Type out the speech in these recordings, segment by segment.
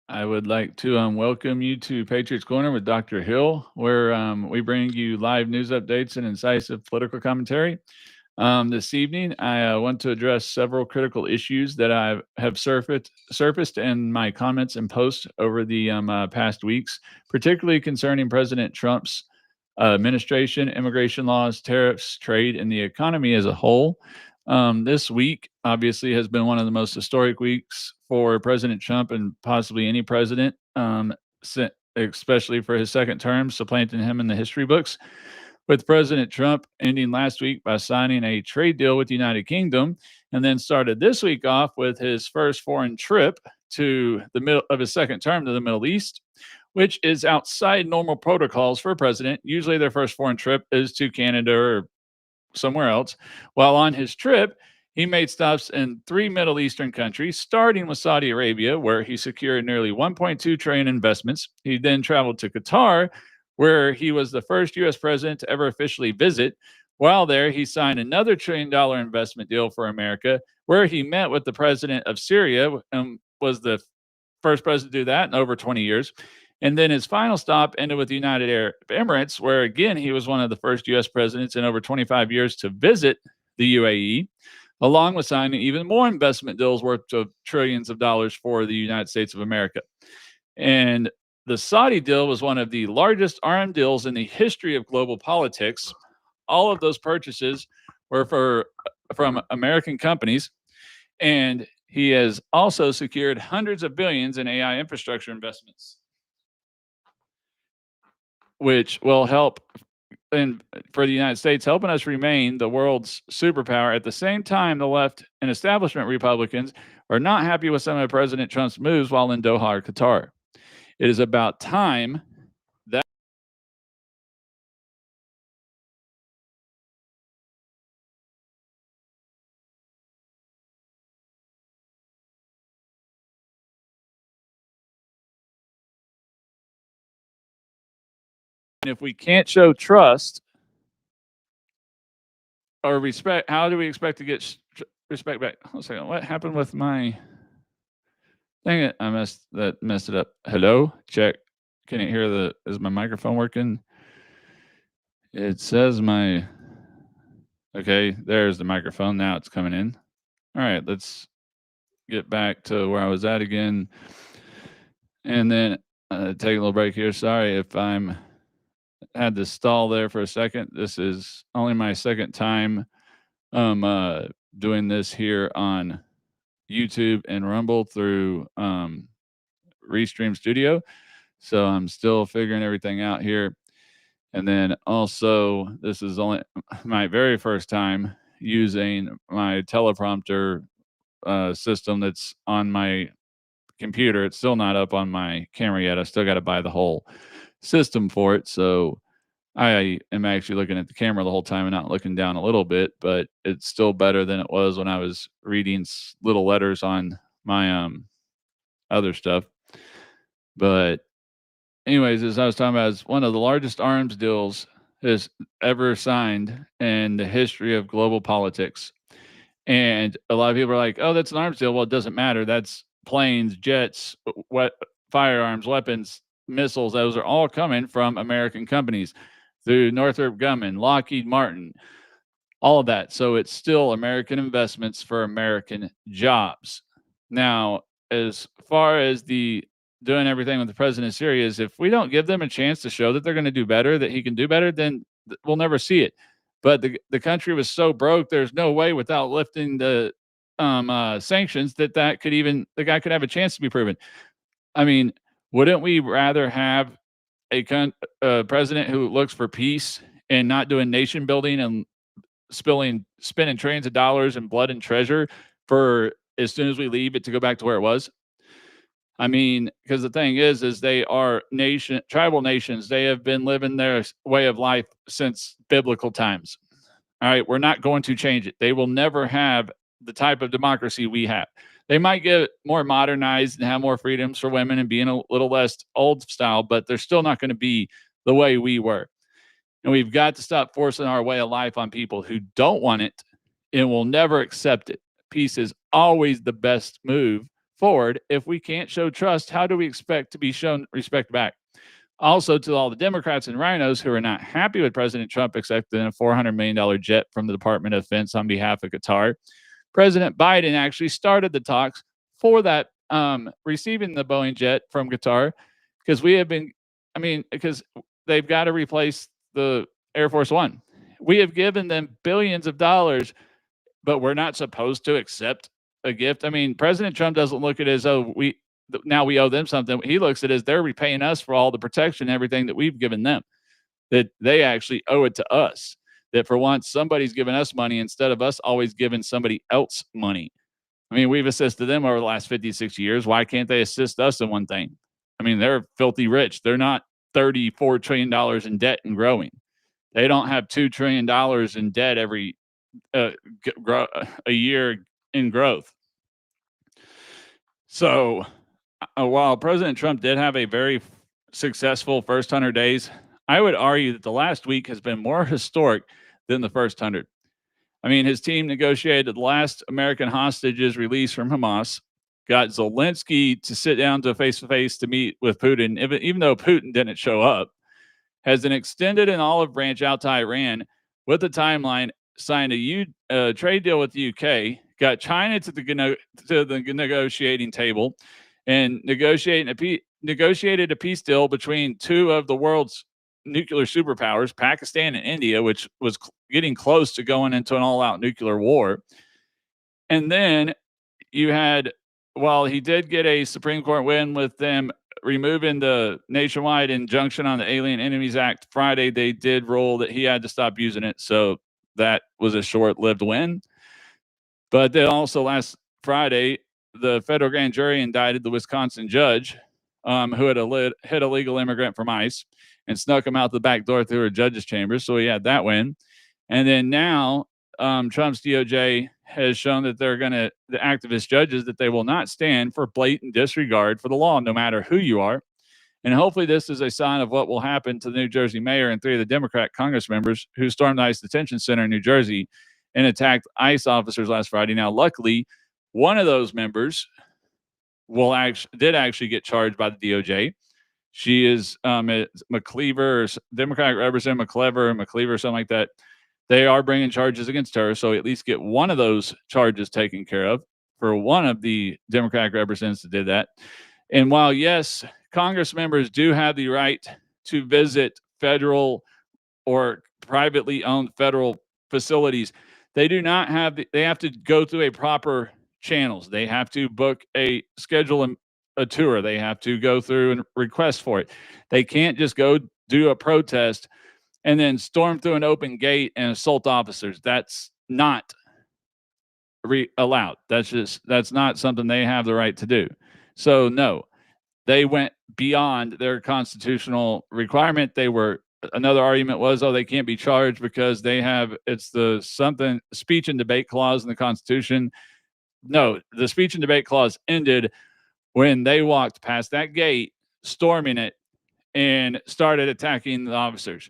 I would like to welcome you to Patriots Corner with Dr. Hill, where we bring you live news updates and incisive political commentary. This evening, I want to address several critical issues that I have surfaced in my comments and posts over the past weeks, particularly concerning President Trump's administration, immigration laws, tariffs, trade, and the economy as a whole. This week, obviously, has been one of the most historic weeks for President Trump and possibly any president, especially for his second term, supplanting him in the history books, with President Trump ending last week by signing a trade deal with the United Kingdom, and then started this week off with his first foreign trip to the middle of his second term to the Middle East, which is outside normal protocols for a president. Usually their first foreign trip is to Canada or somewhere else. While on his trip, he made stops in three Middle Eastern countries, starting with Saudi Arabia, where he secured nearly 1.2 trillion investments. He then traveled to Qatar, where he was the first U.S. president to ever officially visit. While there, he signed another $1 trillion investment deal for America, where he met with the president of Syria and was the first president to do that in over 20 years. And then his final stop ended with the United Arab Emirates, where again he was one of the first U.S. presidents in over 25 years to visit the UAE, along with signing even more investment deals worth of trillions of dollars for the United States of America. And the Saudi deal was one of the largest arms deals in the history of global politics. All of those purchases were from American companies, and he has also secured hundreds of billions in AI infrastructure investments, which will help for the United States, helping us remain the world's superpower. At the same time, the left and establishment Republicans are not happy with some of President Trump's moves while in Doha or Qatar. It is about time that if we can't show trust or respect, how do we expect to get respect back? Hold on a second. What happened with my dang it? I messed it up. Hello? Check. Can you hear is my microphone working? It says okay, there's the microphone. Now it's coming in. All right, let's get back to where I was at again. And then take a little break here. Sorry if I'm had to stall there for a second. This is only my second time doing this here on YouTube and Rumble through Restream Studio. So I'm still figuring everything out here. And then also, this is only my very first time using my teleprompter system that's on my computer. It's still not up on my camera yet. I still got to buy the whole system for it. So I am actually looking at the camera the whole time and not looking down a little bit, but it's still better than it was when I was reading little letters on my other stuff. But anyways, as I was talking about, it's one of the largest arms deals has ever signed in the history of global politics. And a lot of people are like, "Oh, that's an arms deal." Well, it doesn't matter. That's planes, jets, firearms, weapons, missiles. Those are all coming from American companies through Northrop Grumman, Lockheed Martin, all of that. So it's still American investments for American jobs. Now, as far as the doing everything with the president of Syria is, if we don't give them a chance to show that they're going to do better, that he can do better, then we'll never see it. But the country was so broke, there's no way without lifting the sanctions that the guy could have a chance to be proven. I mean, wouldn't we rather have a president who looks for peace and not doing nation building and spending trillions of dollars in blood and treasure for as soon as we leave it to go back to where it was? I mean, because the thing is they are tribal nations. They have been living their way of life since biblical times. All right, we're not going to change it. They will never have the type of democracy we have. They might get more modernized and have more freedoms for women and being a little less old style, but they're still not going to be the way we were. And we've got to stop forcing our way of life on people who don't want it and will never accept it. Peace is always the best move forward. If we can't show trust, how do we expect to be shown respect back? Also, to all the Democrats and rhinos who are not happy with President Trump accepting a $400 million jet from the Department of Defense on behalf of Qatar, President Biden actually started the talks for that, receiving the Boeing jet from Qatar, because we have been, because they've got to replace the Air Force One. We have given them billions of dollars, but we're not supposed to accept a gift. I mean, President Trump doesn't look at it as, oh, now we owe them something. He looks at it as they're repaying us for all the protection and everything that we've given them, that they actually owe it to us. That for once, somebody's giving us money instead of us always giving somebody else money. I mean, we've assisted them over the last 56 years. Why can't they assist us in one thing? I mean, they're filthy rich. They're not $34 trillion in debt and growing. They don't have $2 trillion in debt every a year in growth. So while President Trump did have a very successful first 100 days, I would argue that the last week has been more historic than the first 100. I mean, his team negotiated the last American hostages released from Hamas, got Zelensky to sit down to face-to-face to meet with Putin, even though Putin didn't show up, has an extended an olive branch out to Iran with a timeline, signed a trade deal with the UK, got China to the negotiating table, and negotiated a peace deal between two of the world's nuclear superpowers, Pakistan and India, which was getting close to going into an all-out nuclear war. And then you had, while he did get a Supreme Court win with them removing the nationwide injunction on the Alien Enemies Act Friday, they did rule that he had to stop using it. So that was a short-lived win. But then also last Friday, the federal grand jury indicted the Wisconsin judge who had hit a legal immigrant from ICE and snuck him out the back door through a judge's chamber. So he had that win. And then now Trump's DOJ has shown that the activist judges, that they will not stand for blatant disregard for the law, no matter who you are. And hopefully this is a sign of what will happen to the New Jersey mayor and three of the Democrat Congress members who stormed the ICE detention center in New Jersey and attacked ICE officers last Friday. Now, luckily, one of those members did actually get charged by the DOJ. She is McCleaver, Democratic Representative McCleaver, something like that. They are bringing charges against her, so at least get one of those charges taken care of for one of the Democratic representatives that did that. And while, yes, Congress members do have the right to visit federal or privately owned federal facilities, they do not have, they have to go through a proper channels. They have to schedule a tour. They have to go through and request for it. They can't just go do a protest and then storm through an open gate and assault officers. That's not allowed. That's not something they have the right to do. So no, they went beyond their constitutional requirement. Another argument was, they can't be charged because it's the speech and debate clause in the Constitution. No, the speech and debate clause ended when they walked past that gate, storming it, and started attacking the officers.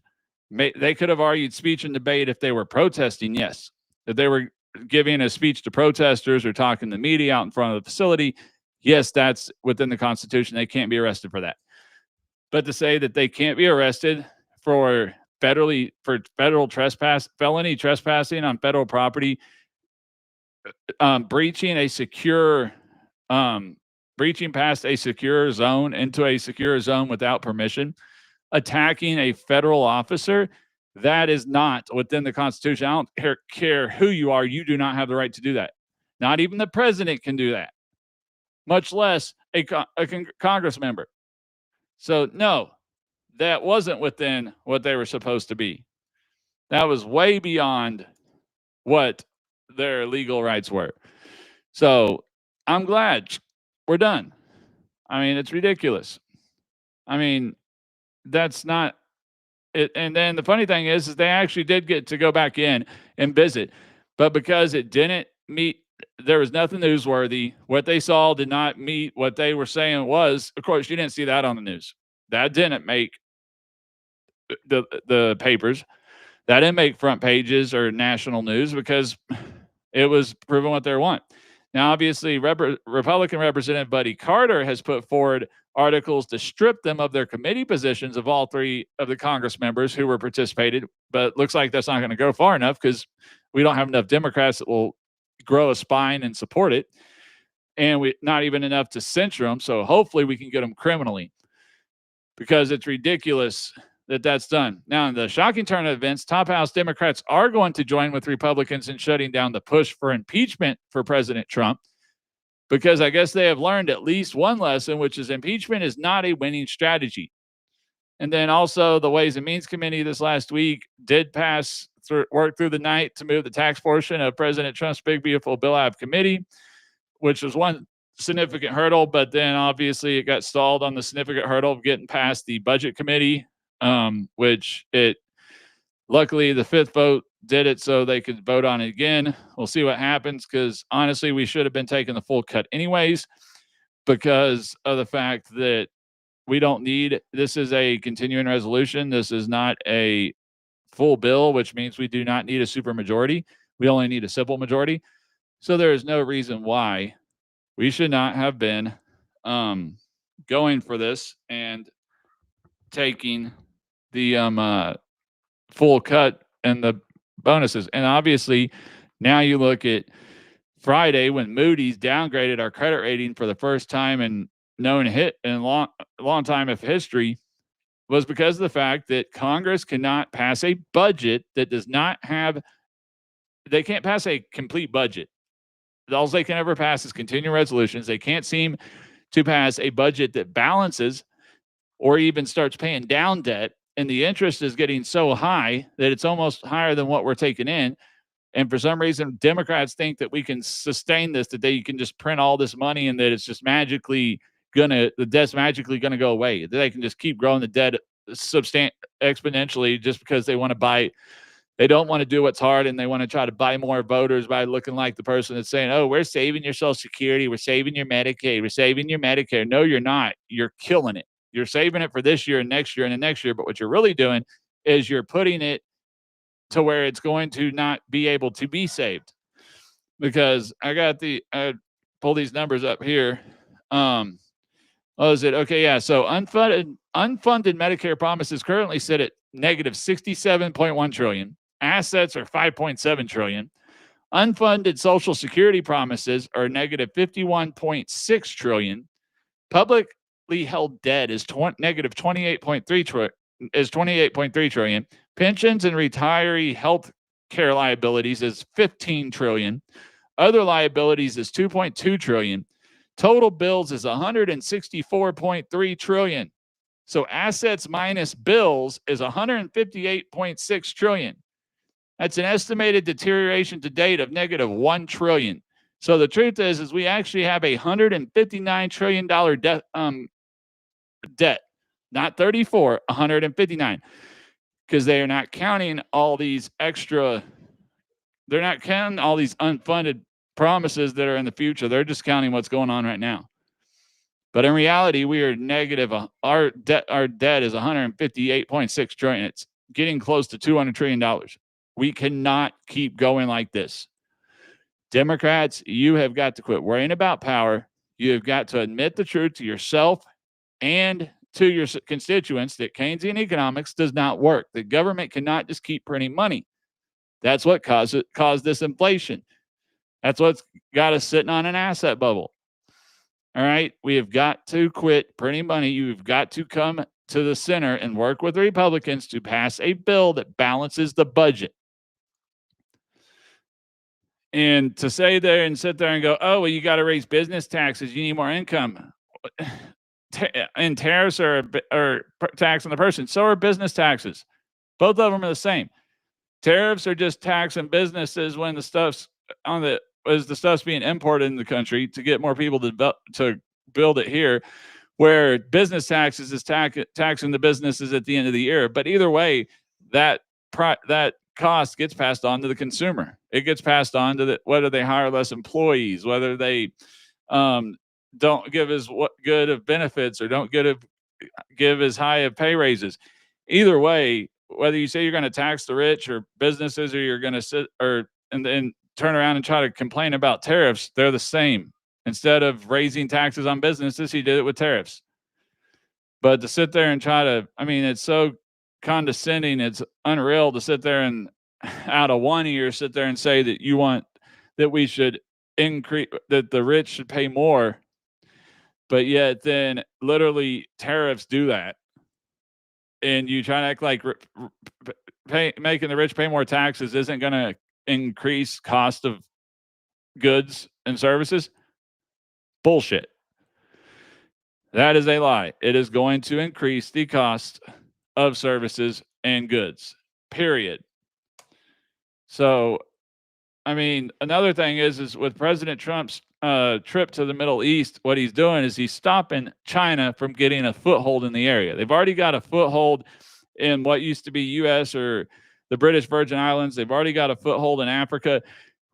They could have argued speech and debate if they were protesting, yes. If they were giving a speech to protesters or talking to the media out in front of the facility, yes, that's within the Constitution. They can't be arrested for that. But to say that they can't be arrested for felony trespassing on federal property, breaching past a secure zone into a secure zone without permission, attacking a federal officer, that is not within the Constitution. I don't care who you are. You do not have the right to do that. Not even the president can do that, much less a Congress member. So no, that wasn't within what they were supposed to be. That was way beyond what their legal rights were. So I'm glad we're done. I mean, it's ridiculous. I mean, that's not it. And then the funny thing is they actually did get to go back in and visit, but because it didn't meet, there was nothing newsworthy. What they saw did not meet what they were saying was, of course, you didn't see that on the news. That didn't make the papers. That didn't make front pages or national news because it was proving what they want. Now, obviously, Republican Representative Buddy Carter has put forward articles to strip them of their committee positions of all three of the Congress members who were participated, but looks like that's not going to go far enough because we don't have enough Democrats that will grow a spine and support it, and we not even enough to censure them. So hopefully we can get them criminally, because it's ridiculous that that's done. Now, in the shocking turn of events, top House Democrats are going to join with Republicans in shutting down the push for impeachment for President Trump, because I guess they have learned at least one lesson, which is impeachment is not a winning strategy. And then also the Ways and Means Committee this last week did work through the night to move the tax portion of President Trump's big, beautiful bill out of committee, which was one significant hurdle, but then obviously it got stalled on the significant hurdle of getting past the budget committee, which it luckily the fifth vote did it so they could vote on it again. We'll see what happens, because honestly we should have been taking the full cut anyways, because of the fact that we don't need, this is a continuing resolution. This is not a full bill, which means we do not need a super majority. We only need a simple majority. So there is no reason why we should not have been going for this and taking the full cut and the bonuses. And obviously now you look at Friday when Moody's downgraded our credit rating for the first time in known hit in a long time of history, was because of the fact that Congress cannot pass a budget that does not have, they can't pass a complete budget. All they can ever pass is continuing resolutions. They can't seem to pass a budget that balances or even starts paying down debt. And the interest is getting so high that it's almost higher than what we're taking in. And for some reason, Democrats think that we can sustain this, that they can just print all this money and that it's just magically the debt's magically gonna go away. That they can just keep growing the debt exponentially just because they want to buy. They don't want to do what's hard, and they want to try to buy more voters by looking like the person that's saying, "Oh, we're saving your Social Security, we're saving your Medicaid, we're saving your Medicare." No, you're not. You're killing it. You're saving it for this year and next year and the next year. But what you're really doing is you're putting it to where it's going to not be able to be saved. Because I pull these numbers up here. Oh, is it okay? Yeah. So unfunded Medicare promises currently sit at negative 67.1 trillion. Assets are 5.7 trillion. Unfunded Social Security promises are negative 51.6 trillion. Publicly held debt is negative 28.3 trillion. Pensions and retiree health care liabilities is 15 trillion. Other liabilities is 2.2 trillion. Total bills is 164.3 trillion. So assets minus bills is 158.6 trillion. That's an estimated deterioration to date of negative 1 trillion. So the truth is we actually have a $159 trillion debt, not 34, 159, because they are not counting all these extra, they're not counting all these unfunded promises that are in the future. They're just counting what's going on right now. But in reality, we are negative. Our debt is 158.6 trillion. It's getting close to $200 trillion. We cannot keep going like this. Democrats, you have got to quit worrying about power. You have got to admit the truth to yourself and to your constituents that Keynesian economics does not work. The government cannot just keep printing money. That's what caused this inflation. That's what's got us sitting on an asset bubble. All right. We have got to quit printing money. You've got to come to the center and work with the Republicans to pass a bill that balances the budget. And to sit there and go, oh, well, you got to raise business taxes. You need more income. And tariffs are tax on the person. So are business taxes. Both of them are the same. Tariffs are just taxing businesses when the stuff's being imported in the country to get more people to build it here, where business taxes is taxing the businesses at the end of the year. But either way, that cost gets passed on to the consumer. It gets passed on to whether they hire less employees, whether they don't give as good of benefits or don't give as high of pay raises. Either way, whether you say you're going to tax the rich or businesses, or you're going to and then turn around and try to complain about tariffs, they're the same. Instead of raising taxes on businesses, he did it with tariffs. But to sit there and try to, I mean, it's so condescending. It's unreal to sit there and out of one ear sit there and say that you want that we should increase, that the rich should pay more, but yet then literally tariffs do that. And you try to act like making the rich pay more taxes isn't going to increase cost of goods and services. Bullshit. That is a lie. It is going to increase the cost of services and goods, period. So, I mean, another thing is with President Trump's trip to the Middle East, what he's doing is he's stopping China from getting a foothold in the area. They've already got a foothold in what used to be U.S. or the British Virgin Islands. They've already got a foothold in Africa.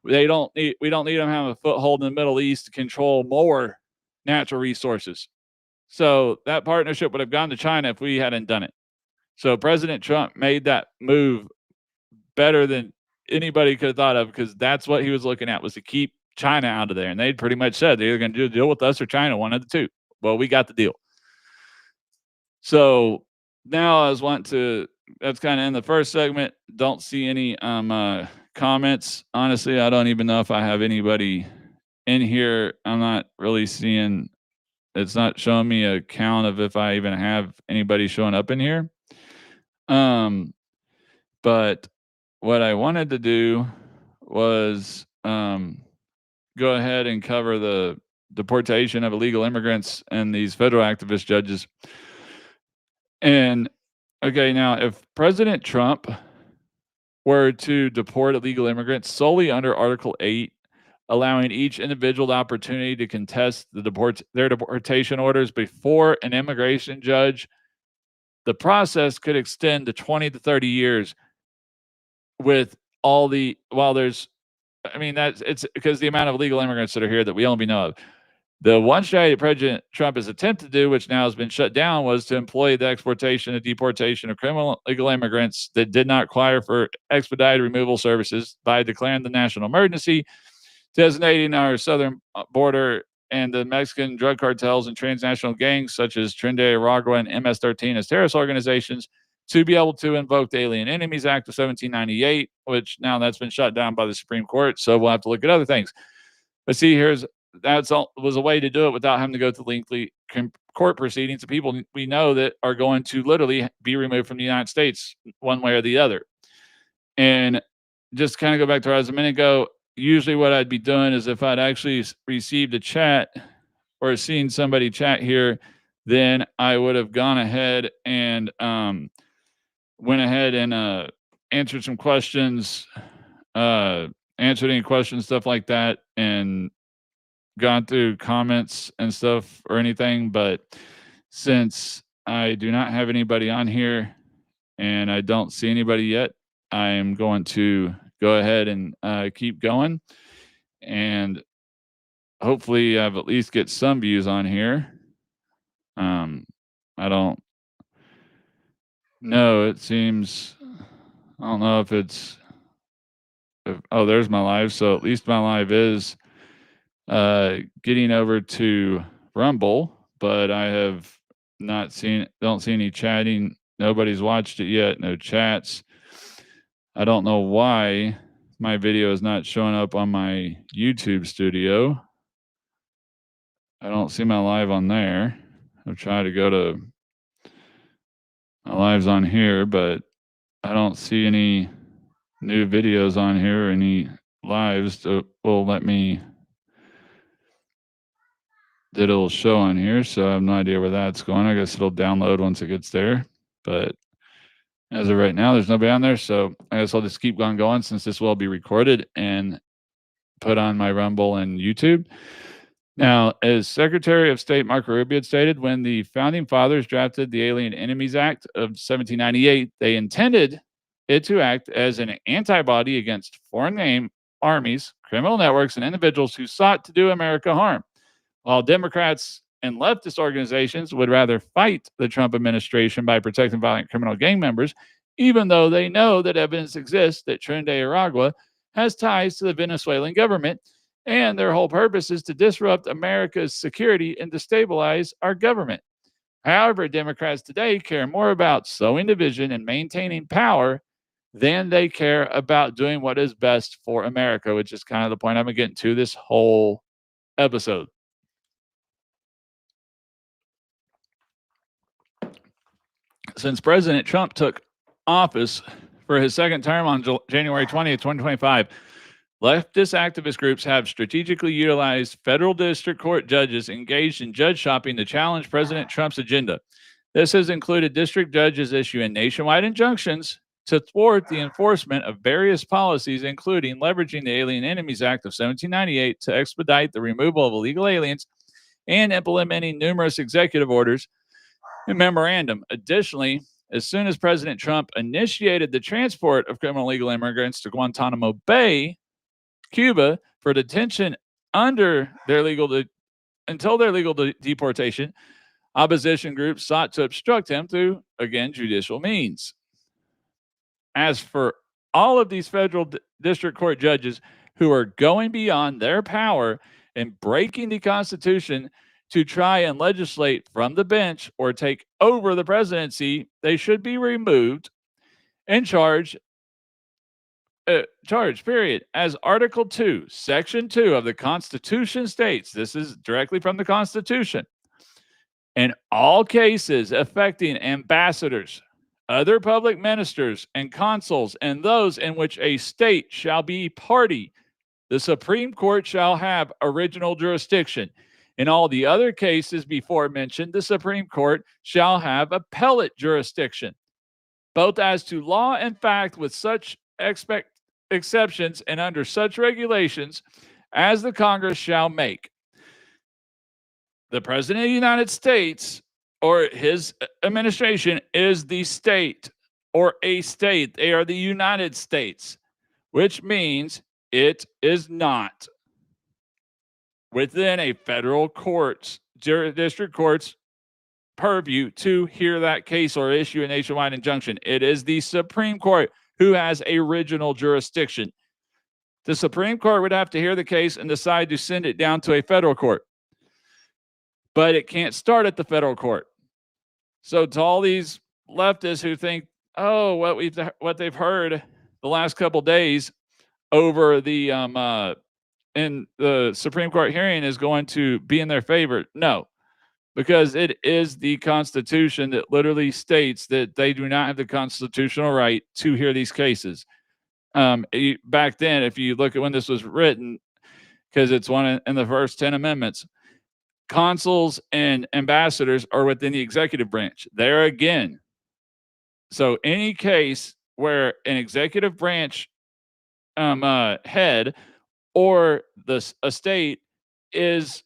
We don't need them to have a foothold in the Middle East to control more natural resources. So that partnership would have gone to China if we hadn't done it. So President Trump made that move better than anybody could have thought of, because that's what he was looking at, was to keep China out of there. And they pretty much said they're either going to do a deal with us or China, one of the two. Well, we got the deal. So now I was wanting to, that's kind of in the first segment. Don't see any comments. Honestly, I don't even know if I have anybody in here. I'm not really seeing, it's not showing me a count of if I even have anybody showing up in here. But what I wanted to do was go ahead and cover the deportation of illegal immigrants and these federal activist judges. And okay, now if President Trump were to deport illegal immigrants solely under Article 8, allowing each individual the opportunity to contest their deportation orders before an immigration judge, the process could extend to 20 to 30 years with all the, while there's, I mean, it's because the amount of illegal immigrants that are here that we only know of. The one strategy President Trump has attempted to do, which now has been shut down, was to employ the exportation and deportation of criminal illegal immigrants that did not require for expedited removal services by declaring the national emergency, designating our southern border and the Mexican drug cartels and transnational gangs such as Tren de Aragua and MS-13 as terrorist organizations to be able to invoke the Alien Enemies Act of 1798, which now that's been shut down by the Supreme Court. So we'll have to look at other things. But see, was a way to do it without having to go through lengthy court proceedings of people we know that are going to literally be removed from the United States one way or the other. And just kind of go back to what I was a minute ago, usually what I'd be doing is if I'd actually received a chat or seen somebody chat here, then I would have gone ahead and went ahead and answered some questions, answered any questions, stuff like that, and gone through comments and stuff or anything. But since I do not have anybody on here and I don't see anybody yet, I am going to go ahead and keep going, and hopefully I've at least get some views on here. I don't know. It seems, I don't know if it's, oh, there's my live. So at least my live is getting over to Rumble, but I have not seen, don't see any chatting. Nobody's watched it yet. No chats. I don't know why my video is not showing up on my YouTube studio. I don't see my live on there. I'll try to go to my lives on here, but I don't see any new videos on here or any lives that will let me, that it'll show on here. So I have no idea where that's going. I guess it'll download once it gets there. But as of right now, there's nobody on there. So I guess I'll just keep going since this will be recorded and put on my Rumble and YouTube. Now, as Secretary of State Marco Rubio stated, when the Founding Fathers drafted the Alien Enemies Act of 1798, they intended it to act as an antibody against foreign armies, criminal networks, and individuals who sought to do America harm, while Democrats and leftist organizations would rather fight the Trump administration by protecting violent criminal gang members, even though they know that evidence exists that Tren de Aragua has ties to the Venezuelan government, and their whole purpose is to disrupt America's security and destabilize our government. However, Democrats today care more about sowing division and maintaining power than they care about doing what is best for America, which is kind of the point I've been getting to this whole episode. Since President Trump took office for his second term on January 20th, 2025, leftist activist groups have strategically utilized federal district court judges engaged in judge shopping to challenge President Trump's agenda. This has included district judges issuing nationwide injunctions to thwart the enforcement of various policies, including leveraging the Alien Enemies Act of 1798 to expedite the removal of illegal aliens and implementing numerous executive orders and memorandum. Additionally, as soon as President Trump initiated the transport of criminal illegal immigrants to Guantanamo Bay, Cuba, for detention under their until their legal deportation, opposition groups sought to obstruct him through, again, judicial means. As for all of these federal district court judges who are going beyond their power and breaking the Constitution to try and legislate from the bench or take over the presidency, they should be removed and charged, period. As Article 2, Section 2 of the Constitution states, this is directly from the Constitution, in all cases affecting ambassadors, other public ministers, and consuls, and those in which a state shall be party, the Supreme Court shall have original jurisdiction. In all the other cases before mentioned, the Supreme Court shall have appellate jurisdiction, both as to law and fact, with such exceptions and under such regulations as the Congress shall make. The President of the United States or his administration is the state or a state. They are the United States, which means it is not within a federal court's, district court's purview to hear that case or issue a nationwide injunction. It is the Supreme Court who has original jurisdiction. The Supreme Court would have to hear the case and decide to send it down to a federal court. But it can't start at the federal court. So to all these leftists who think, oh, what they've heard the last couple days over the in the Supreme Court hearing is going to be in their favor. No, because it is the Constitution that literally states that they do not have the constitutional right to hear these cases. Back then, if you look at when this was written, because it's one in the first 10 amendments, consuls and ambassadors are within the executive branch. There again. So any case where an executive branch head or a state is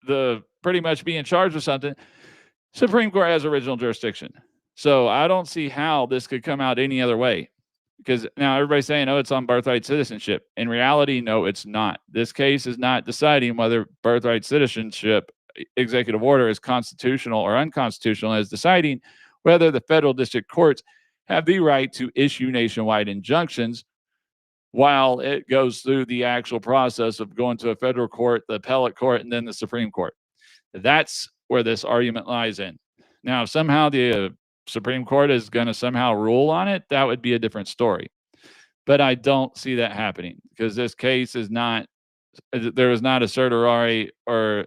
the pretty much be in charge of something, Supreme Court has original jurisdiction. So I don't see how this could come out any other way. Because now everybody's saying, oh, it's on birthright citizenship. In reality, no, it's not. This case is not deciding whether birthright citizenship executive order is constitutional or unconstitutional. It's deciding whether the federal district courts have the right to issue nationwide injunctions while it goes through the actual process of going to a federal court, the appellate court, and then the Supreme Court. That's where this argument lies in. Now, if somehow the Supreme Court is going to somehow rule on it, that would be a different story. But I don't see that happening because this case is not, there was not a certiorari or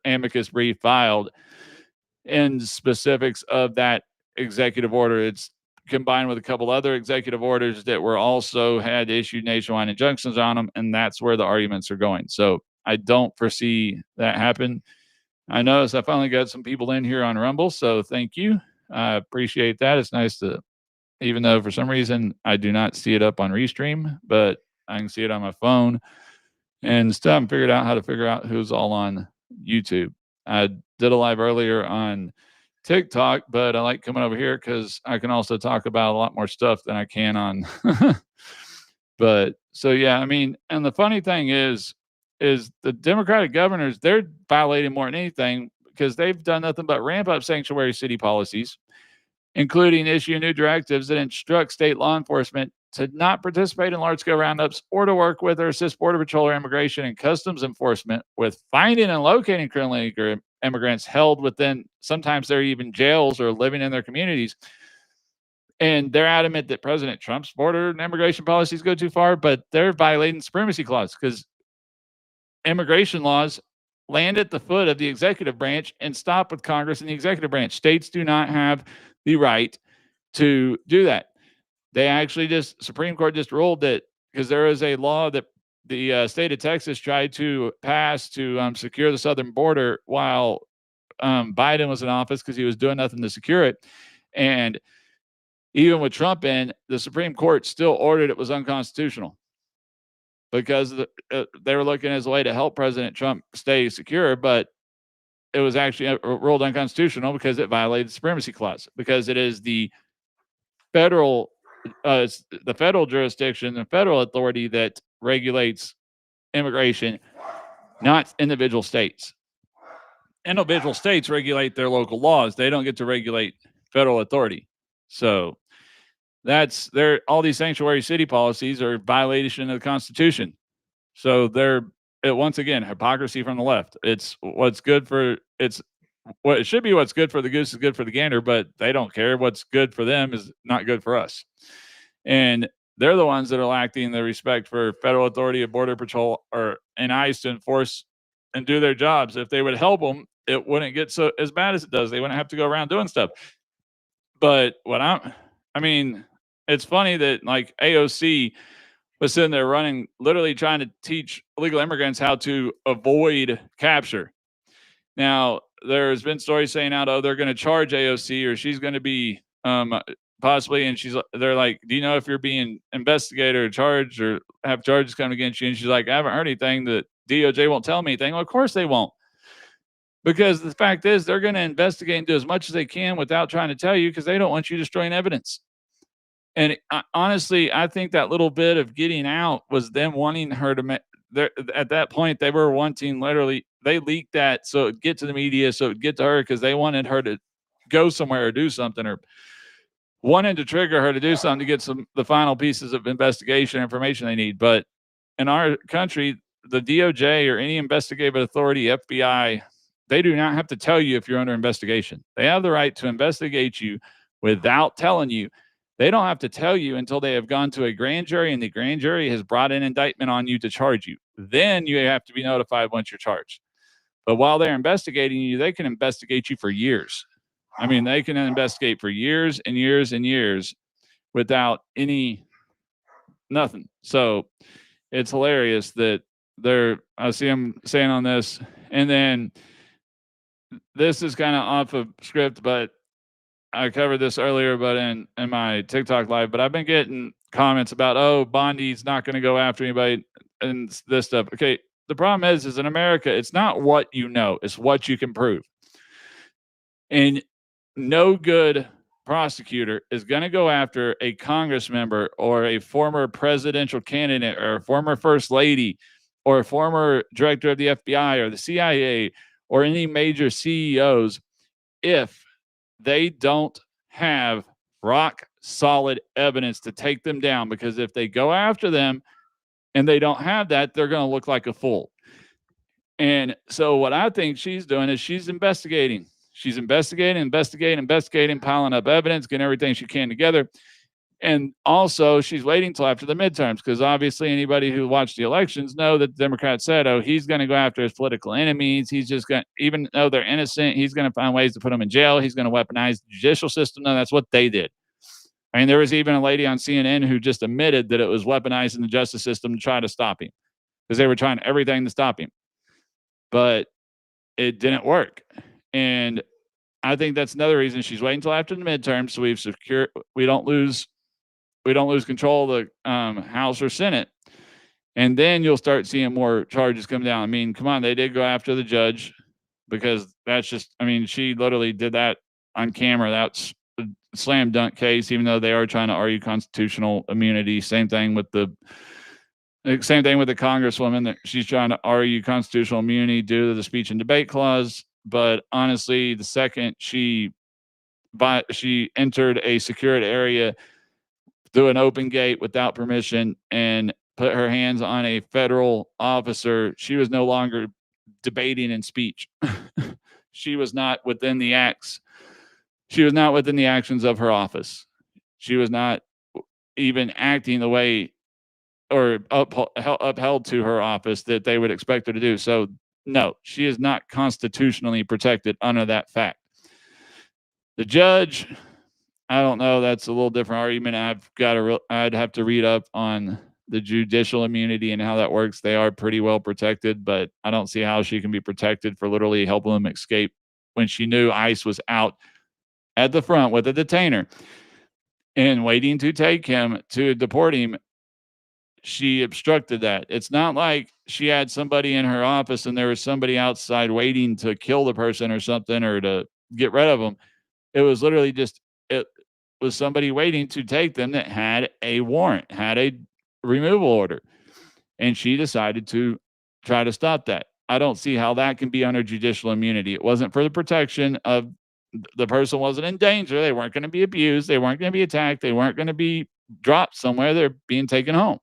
amicus brief filed in specifics of that executive order. It's combined with a couple other executive orders that were also had issued nationwide injunctions on them, and that's where the arguments are going. So I don't foresee that happen. I notice I finally got some people in here on Rumble, so thank you. I appreciate that. It's nice to, even though for some reason I do not see it up on Restream, but I can see it on my phone and still haven't figured out how to figure out who's all on YouTube. I did a live earlier on TikTok, but I like coming over here because I can also talk about a lot more stuff than I can on. But so, yeah, I mean, and the funny thing is the Democratic governors, they're violating more than anything because they've done nothing but ramp up sanctuary city policies, including issue new directives that instruct state law enforcement to not participate in large-scale roundups or to work with or assist Border Patrol or Immigration and Customs Enforcement with finding and locating criminally immigrants held within, sometimes they're even jails or living in their communities. And they're adamant that President Trump's border and immigration policies go too far, but they're violating the supremacy clause because immigration laws land at the foot of the executive branch and stop with Congress and the executive branch. States do not have the right to do that. They actually Supreme Court just ruled that because there is a law that the state of Texas tried to pass to secure the southern border while Biden was in office because he was doing nothing to secure it. And even with Trump in, the Supreme Court still ordered it was unconstitutional because they were looking as a way to help President Trump stay secure, but it was actually ruled unconstitutional because it violated the supremacy clause, because it is the federal jurisdiction and federal authority that regulates immigration, not individual states. Individual states regulate their local laws. They don't get to regulate federal authority. So all these sanctuary city policies are violation of the Constitution. So they're once again hypocrisy from the left. It should be what's good for the goose is good for the gander, but they don't care. What's good for them is not good for us. And they're the ones that are lacking the respect for federal authority of Border Patrol and ICE to enforce and do their jobs. If they would help them, it wouldn't get as bad as it does. They wouldn't have to go around doing stuff. But it's funny that like AOC was sitting there literally trying to teach illegal immigrants how to avoid capture. Now, there's been stories saying out, they're going to charge AOC or she's going to be possibly, and they're like, do you know if you're being investigated or charged or have charges coming against you? And she's like, I haven't heard anything. The DOJ won't tell me anything. Well, of course they won't. Because the fact is they're going to investigate and do as much as they can without trying to tell you because they don't want you destroying evidence. And honestly, I think that little bit of getting out was them wanting her to at that point, they were wanting they leaked that so it'd get to the media, so it'd get to her because they wanted her to go somewhere or do something or wanted to trigger her to do something to get the final pieces of investigation information they need. But in our country, the DOJ or any investigative authority, FBI, they do not have to tell you if you're under investigation. They have the right to investigate you without telling you. They don't have to tell you until they have gone to a grand jury and the grand jury has brought an indictment on you to charge you. Then you have to be notified once you're charged. But while they're investigating you, they can investigate you for years. They can investigate for years and years and years without nothing. So it's hilarious that I see them saying on this. And then this is kind of off of script, but I covered this earlier, but in my TikTok live, but I've been getting comments about, Bondi's not going to go after anybody and this stuff. Okay. The problem is in America, it's not what you know, it's what you can prove. And no good prosecutor is going to go after a Congress member or a former presidential candidate or a former first lady or a former director of the FBI or the CIA or any major CEOs if they don't have rock solid evidence to take them down. Because if they go after them and they don't have that, they're going to look like a fool. And so what I think she's doing is she's investigating. She's investigating, piling up evidence, getting everything she can together. And also she's waiting till after the midterms because obviously anybody who watched the elections know that the Democrats said, he's going to go after his political enemies. He's just going to, even though they're innocent, he's going to find ways to put them in jail. He's going to weaponize the judicial system. No, that's what they did. There was even a lady on CNN who just admitted that it was weaponizing the justice system to try to stop him because they were trying everything to stop him. But it didn't work. And I think that's another reason she's waiting until after the midterms so we don't lose control of the House or Senate. And then you'll start seeing more charges come down. Come on, they did go after the judge because that's just, she literally did that on camera. That's a slam dunk case, even though they are trying to argue constitutional immunity. Same thing with the Congresswoman that she's trying to argue constitutional immunity due to the speech and debate clause. But honestly, the second she entered a secured area through an open gate without permission and put her hands on a federal officer, she was no longer debating in speech. She was not within the acts. She was not within the actions of her office. She was not even acting the way or upheld to her office that they would expect her to do. So, no, she is not constitutionally protected under that fact. The judge, I don't know. That's a little different argument. I'd have to read up on the judicial immunity and how that works. They are pretty well protected, but I don't see how she can be protected for literally helping them escape when she knew ICE was out at the front with a detainer and waiting to take him to deport him. She obstructed that. It's not like she had somebody in her office and there was somebody outside waiting to kill the person or something or to get rid of them. It was literally just it was somebody waiting to take them that had a warrant, had a removal order, and she decided to try to stop that. I don't see how that can be under judicial immunity. It wasn't for the protection of the person wasn't in danger. They weren't going to be abused. They weren't going to be attacked. They weren't going to be dropped somewhere. They're being taken home.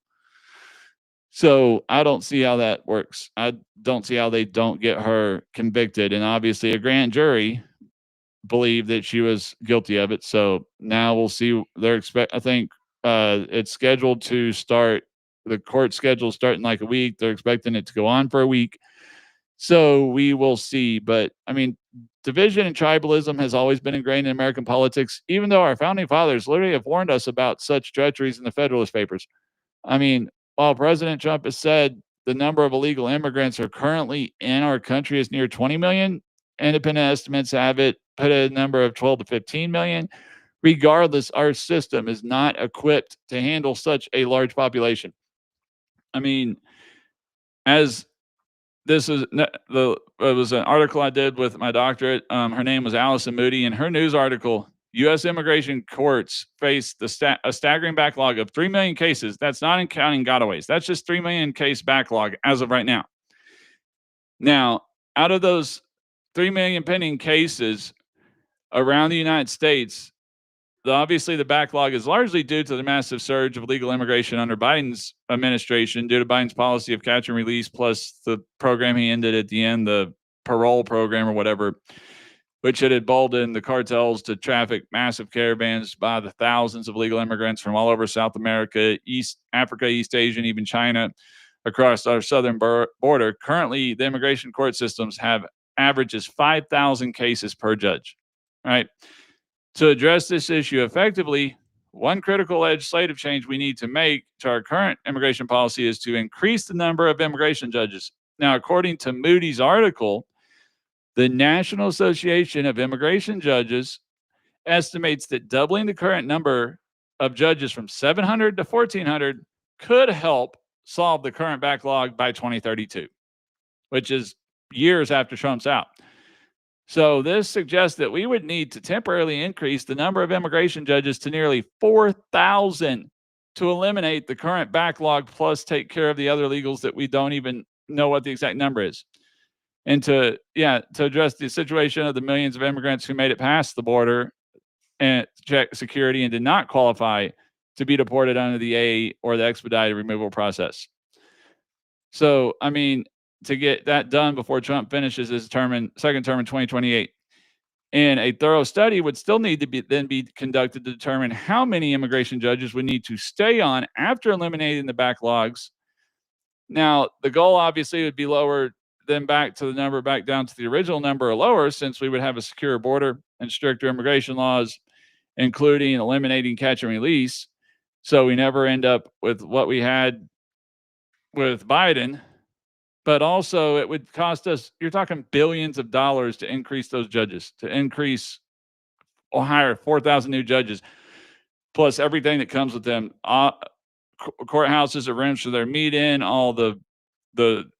So I don't see how that works. I don't see how they don't get her convicted. And obviously, a grand jury believed that she was guilty of it. So now we'll see. I think it's scheduled to start. The court schedule starting like a week. They're expecting it to go on for a week. So we will see. But I mean, division and tribalism has always been ingrained in American politics, even though our founding fathers literally have warned us about such treacheries in the Federalist Papers. I mean, while President Trump has said the number of illegal immigrants are currently in our country is near 20 million, independent estimates have it put a number of 12 to 15 million. Regardless, our system is not equipped to handle such a large population. I mean, as this is it was an article I did with my doctorate. Her name was Allison Moody, and her news article, U.S. immigration courts face a staggering backlog of 3 million cases. That's not counting gotaways. That's just 3 million case backlog as of right now. Now, out of those 3 million pending cases around the United States, obviously the backlog is largely due to the massive surge of illegal immigration under Biden's administration due to Biden's policy of catch and release, plus the program he ended at the end, the parole program or whatever, which had emboldened the cartels to traffic massive caravans by the thousands of illegal immigrants from all over South America, East Africa, East Asia, and even China across our southern border. Currently, the immigration court systems have averages 5,000 cases per judge. All right. To address this issue effectively, one critical legislative change we need to make to our current immigration policy is to increase the number of immigration judges. Now, according to Moody's article, the National Association of Immigration Judges estimates that doubling the current number of judges from 700 to 1,400 could help solve the current backlog by 2032, which is years after Trump's out. So this suggests that we would need to temporarily increase the number of immigration judges to nearly 4,000 to eliminate the current backlog, plus take care of the other legals that we don't even know what the exact number is. And to address the situation of the millions of immigrants who made it past the border and check security and did not qualify to be deported under the A or the expedited removal process. So, I mean, to get that done before Trump finishes his second term in 2028. And a thorough study would still need to be conducted to determine how many immigration judges would need to stay on after eliminating the backlogs. Now, the goal obviously would be lower than back down to the original number or lower, since we would have a secure border and stricter immigration laws, including eliminating catch and release. So we never end up with what we had with Biden. But also it would cost us, you're talking billions of dollars to increase those judges, to increase or hire 4,000 new judges, plus everything that comes with them. Courthouses are rooms for their meet in, all the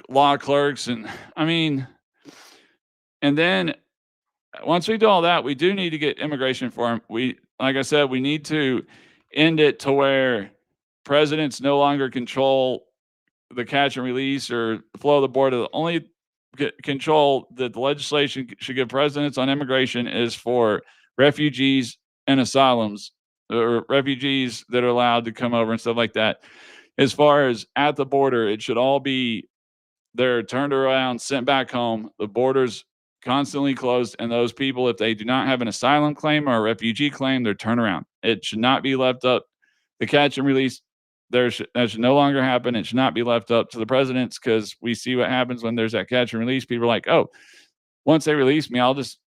law clerks. And I mean, and then once we do all that, we do need to get immigration reform. Like I said, we need to end it to where presidents no longer control the catch and release or the flow of the border. The only control that the legislation should give presidents on immigration is for refugees and asylums, or refugees that are allowed to come over and stuff like that. As far as at the border, it should all be they're turned around, sent back home. The borders constantly closed, and those people, if they do not have an asylum claim or a refugee claim, they're turned around. It should not be left up. The catch and release that should no longer happen. It should not be left up to the presidents because we see what happens when there's that catch and release. People are like, oh, once they release me, I'll just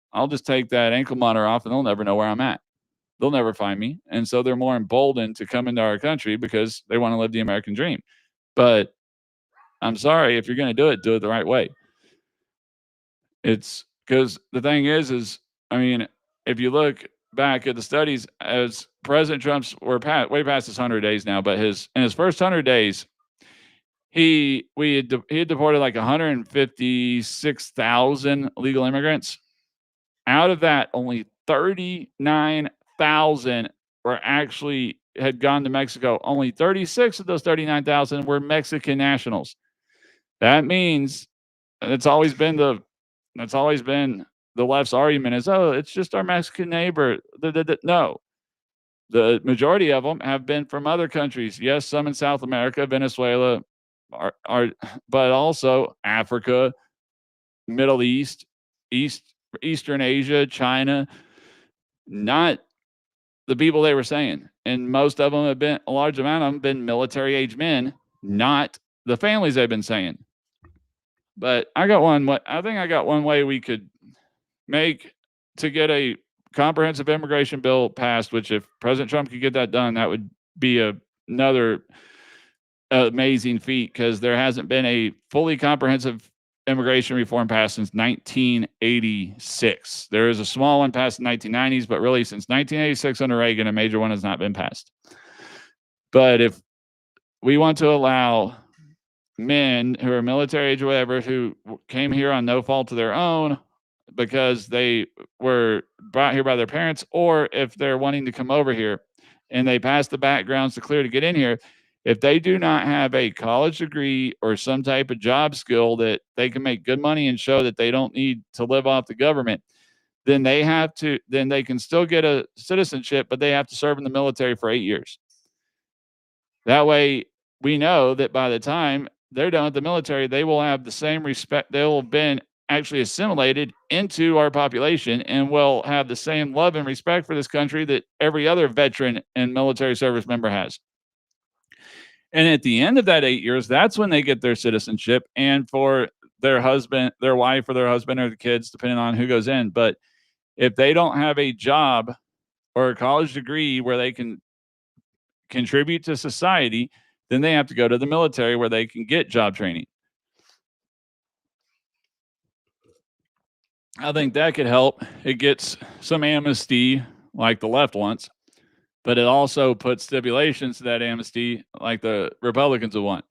take that ankle monitor off and they'll never know where I'm at. They'll never find me. And so they're more emboldened to come into our country because they want to live the American dream. But I'm sorry, if you're going to do it the right way. It's because the thing is, I mean, if you look back at the studies, as President Trump's way past his 100 days now, but in his first 100 days, he had deported like 156,000 illegal immigrants. Out of that, only 39,000 were actually had gone to Mexico. Only 36 of those 39,000 were Mexican nationals. That means it's always been the left's argument is, oh, it's just our Mexican neighbor. No, the majority of them have been from other countries. Yes, some in South America, Venezuela, but also Africa, Middle East, Eastern Asia, China. Not the people they were saying, and most of them have been a large amount of them been military age men, not the families they've been saying. But I got one. I think I got one way we could make to get a comprehensive immigration bill passed. Which, if President Trump could get that done, that would be another amazing feat because there hasn't been a fully comprehensive immigration reform passed since 1986. There is a small one passed in the 1990s, but really since 1986 under Reagan, a major one has not been passed. But if we want to allow men who are military age or whatever who came here on no fault of their own because they were brought here by their parents, or if they're wanting to come over here and they pass the backgrounds to clear to get in here, if they do not have a college degree or some type of job skill that they can make good money and show that they don't need to live off the government, then they can still get a citizenship, but they have to serve in the military for 8 years. That way we know that by the time they're done with the military, they will have the same respect. They will have been actually assimilated into our population and will have the same love and respect for this country that every other veteran and military service member has. And at the end of that 8 years, that's when they get their citizenship and for their husband, their wife, or their husband or the kids, depending on who goes in. But if they don't have a job or a college degree where they can contribute to society, then they have to go to the military where they can get job training. I think that could help. It gets some amnesty like the left wants, but it also puts stipulations to that amnesty like the Republicans would want.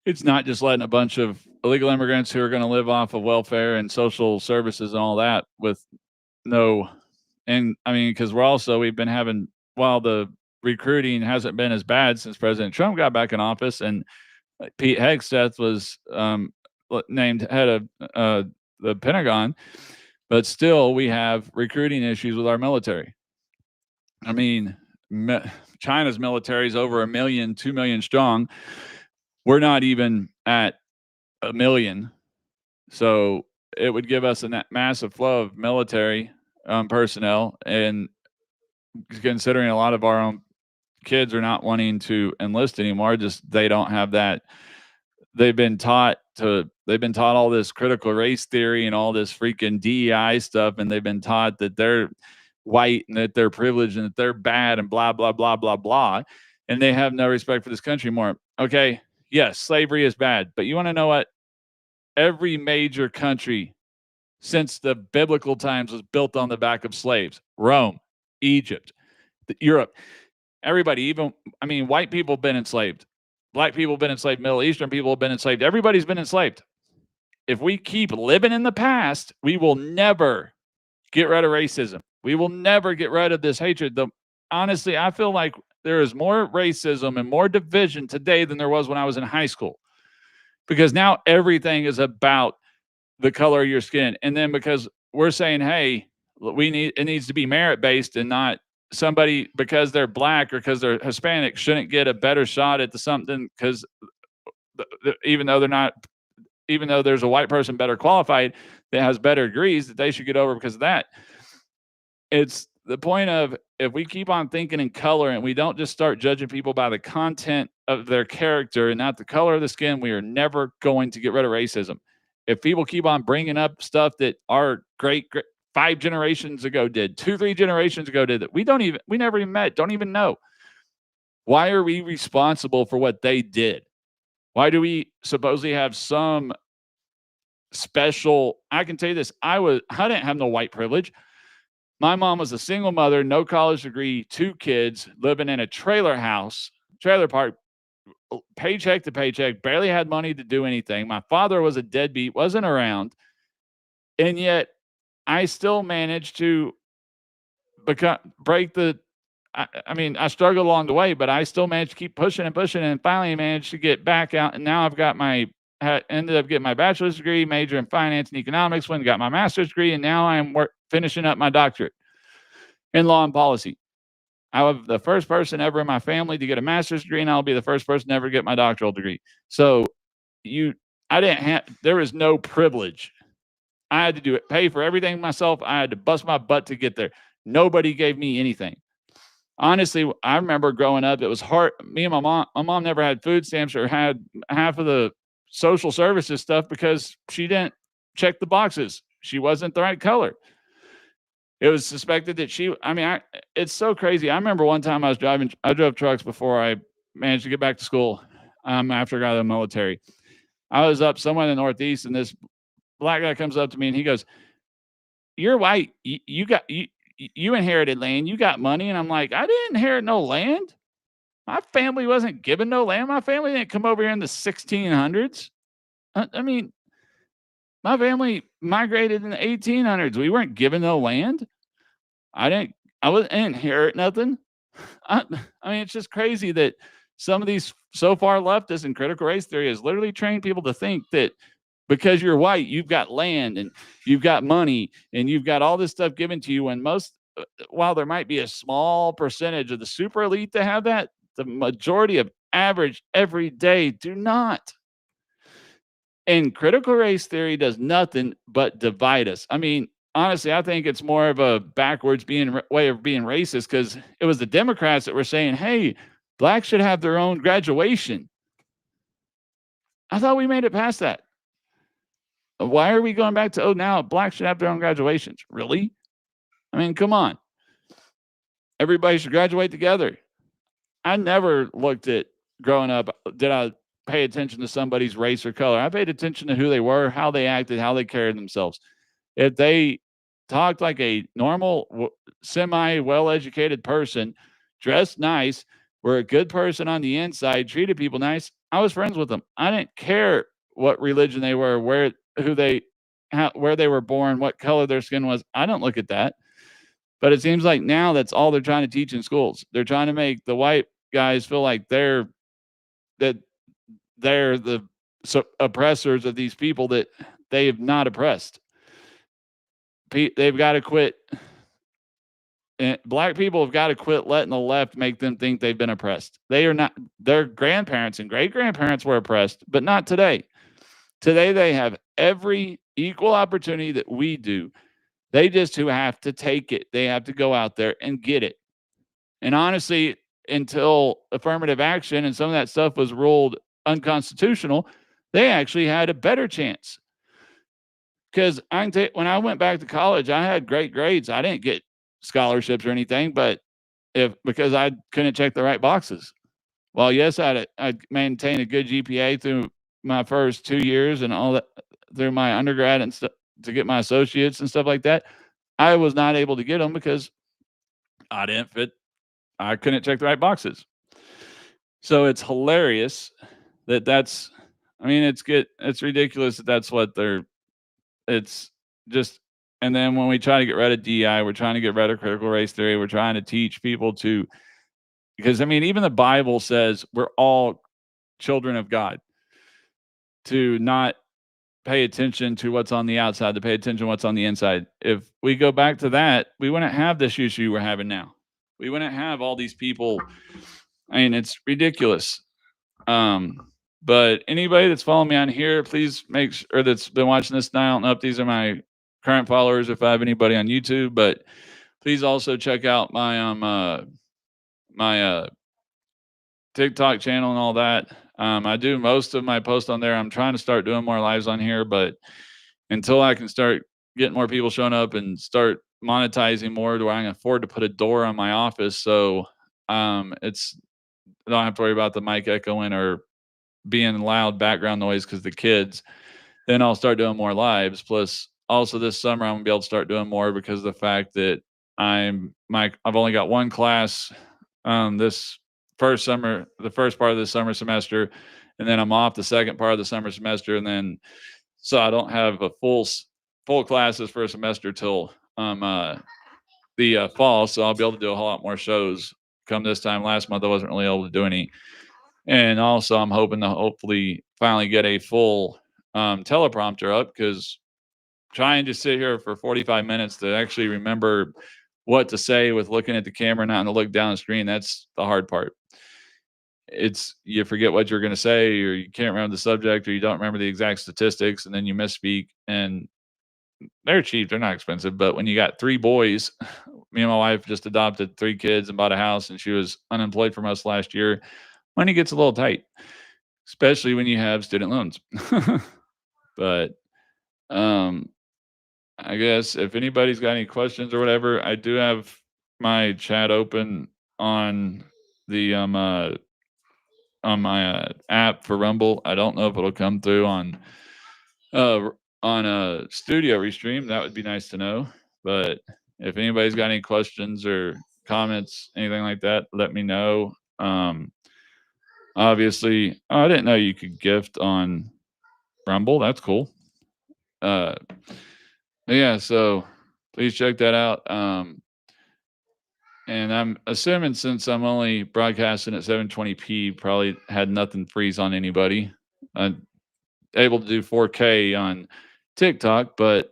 It's not just letting a bunch of illegal immigrants who are going to live off of welfare and social services and all that with no, and I mean, because we've been having, while the recruiting hasn't been as bad since President Trump got back in office and Pete Hegseth was named head of the Pentagon, but still we have recruiting issues with our military. I mean, China's military is over 1 million, 2 million strong. We're not even at 1 million. So it would give us a massive flow of military personnel. And considering a lot of our own kids are not wanting to enlist anymore, just they don't have that. They've been taught all this critical race theory and all this freaking DEI stuff, and they've been taught that they're white and that they're privileged and that they're bad and blah, blah, blah, blah, blah. And they have no respect for this country more. Okay, yes, slavery is bad, but you want to know what? Every major country since the biblical times was built on the back of slaves. Rome, Egypt, Europe, everybody, white people have been enslaved. Black people have been enslaved. Middle Eastern people have been enslaved. Everybody's been enslaved. If we keep living in the past, we will never get rid of racism. We will never get rid of this hatred. Honestly, I feel like there is more racism and more division today than there was when I was in high school. Because now everything is about the color of your skin. And then because we're saying, hey, it needs to be merit-based and not somebody because they're black or because they're Hispanic shouldn't get a better shot at the something because even though they're not, even though there's a white person better qualified that has better degrees that they should get over because of that. It's the point of if we keep on thinking in color and we don't just start judging people by the content of their character and not the color of the skin, we are never going to get rid of racism. If people keep on bringing up stuff that our great 5 generations ago did, 2, 3 generations ago did that we never even met, don't even know. Why are we responsible for what they did? Why do we supposedly have some special? I can tell you this: I didn't have no white privilege. My mom was a single mother, no college degree, 2 kids, living in a trailer house, trailer park, paycheck to paycheck, barely had money to do anything. My father was a deadbeat, wasn't around, and yet I still managed to break the. I mean, I struggled along the way, but I still managed to keep pushing and pushing, and finally managed to get back out. And now I've got ended up getting my bachelor's degree, major in finance and economics, went and got my master's degree, and now I'm finishing up my doctorate in law and policy. I was the first person ever in my family to get a master's degree, and I'll be the first person to ever get my doctoral degree. So I didn't have, there was no privilege. I had to do it, pay for everything myself. I had to bust my butt to get there. Nobody gave me anything. Honestly, I remember growing up, it was hard. Me and my mom never had food stamps or had half of the social services stuff because she didn't check the boxes. She wasn't the right color. It was suspected that it's so crazy. I remember one time I drove trucks before I managed to get back to school after I got out of the military. I was up somewhere in the Northeast, and this black guy comes up to me and he goes, "You're white. You inherited land. You got money." And I'm like, "I didn't inherit no land. My family wasn't given no land. My family didn't come over here in the 1600s. I mean, my family migrated in the 1800s. We weren't given no land. I didn't inherit nothing." I mean, it's just crazy that some of these so far leftists in critical race theory has literally trained people to think that because you're white, you've got land and you've got money and you've got all this stuff given to you. And while there might be a small percentage of the super elite to have that, the majority of average everyday do not. And critical race theory does nothing but divide us. I mean, honestly, I think it's more of a backwards way of being racist because it was the Democrats that were saying, "Hey, blacks should have their own graduation." I thought we made it past that. Why are we going back to, oh, now blacks should have their own graduations? Really? I mean, come on. Everybody should graduate together. I never looked at growing up, did I pay attention to somebody's race or color? I paid attention to who they were, how they acted, how they carried themselves. If they talked like a normal, semi well educated person, dressed nice, were a good person on the inside, treated people nice, I was friends with them. I didn't care what religion they were, where they were born, what color their skin was. I don't look at that. But it seems like now that's all they're trying to teach in schools. They're trying to make the white guys feel like they're the oppressors of these people that they have not oppressed. They've got to quit. And black people have got to quit letting the left make them think they've been oppressed. They are not. Their grandparents and great grandparents were oppressed, but not today. Today they have every equal opportunity that we do. They just who have to take it. They have to go out there and get it. And honestly, until affirmative action and some of that stuff was ruled unconstitutional, they actually had a better chance. Because when I went back to college, I had great grades. I didn't get scholarships or anything, but because I couldn't check the right boxes. Well, yes, I'd maintain a good GPA through my first 2 years and all that through my undergrad and stuff to get my associates and stuff like that. I was not able to get them because I didn't fit. I couldn't check the right boxes. So it's hilarious that's, I mean, it's ridiculous that that's what it's just, and then when we try to get rid of DI, we're trying to get rid of critical race theory. We're trying to teach people because I mean, even the Bible says we're all children of God, to not pay attention to what's on the outside, to pay attention to what's on the inside. If we go back to that, we wouldn't have this issue we're having now. we wouldn't have all these people. I mean, it's ridiculous. But anybody that's following me on here, please make sure, or that's been watching this now. I don't know if these are my current followers, if I have anybody on YouTube, but please also check out my TikTok channel and all that. I do most of my posts on there. I'm trying to start doing more lives on here, but until I can start getting more people showing up and start monetizing more, to where I can afford to put a door on my office, so it's I don't have to worry about the mic echoing or being loud background noise because the kids. Then I'll start doing more lives. Plus, also this summer I'm gonna be able to start doing more because of the fact that I've only got one class this first summer, the first part of the summer semester, and then I'm off the second part of the summer semester, and then so I don't have a full classes for a semester till the fall. So I'll be able to do a whole lot more shows come this time. Last month I wasn't really able to do any, and also I'm hoping to hopefully finally get a full teleprompter up, because trying to sit here for 45 minutes to actually remember what to say with looking at the camera, not to look down the screen, that's the hard part. It's you forget what you're going to say, or you can't remember the subject, or you don't remember the exact statistics, and then you misspeak. And they're cheap, they're not expensive, but when you got three boys, me and my wife just adopted three kids and bought a house, and she was unemployed for most last year. Money gets a little tight, especially when you have student loans. But um I guess if anybody's got any questions or whatever, I do have my chat open on the on my app for Rumble. I don't know if it'll come through on a studio restream. That would be nice to know. But if anybody's got any questions or comments, anything like that, let me know. Obviously, oh, I didn't know you could gift on Rumble. That's cool. Uh, yeah, so please check that out. And I'm assuming since I'm only broadcasting at 720p, probably had nothing freeze on anybody. I'm able to do 4K on TikTok, but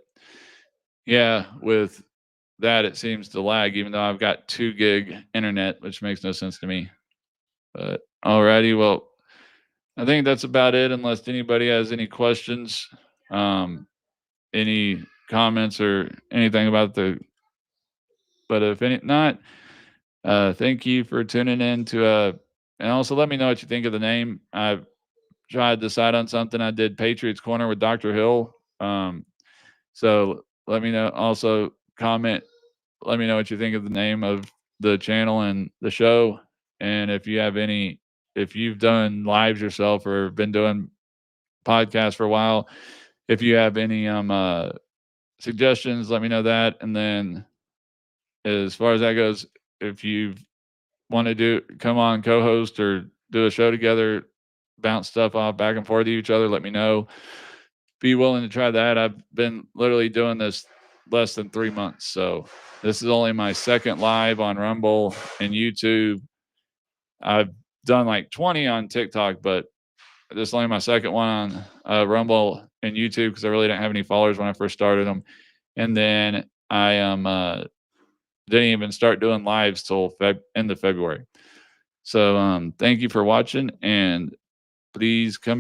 yeah, with that, it seems to lag, even though I've got 2 gig internet, which makes no sense to me. But alrighty, well, I think that's about it, unless anybody has any questions, any comments, or anything about the. But if any not, thank you for tuning in to and also let me know what you think of the name. I've tried to decide on something. I did Patriots Corner with Dr. Hill. So let me know. Also comment. Let me know what you think of the name of the channel and the show. And if you've done lives yourself or been doing podcasts for a while, if you have any suggestions, let me know that. And then as far as that goes, if you want to do come on co-host or do a show together, bounce stuff off back and forth to each other, let me know. Be willing to try that. I've been literally doing this less than 3 months, so this is only my second live on Rumble and YouTube. I've done like 20 on TikTok, but this is only my second one on Rumble and YouTube, because I really didn't have any followers when I first started them. And then I didn't even start doing lives till end of February. So thank you for watching, and please come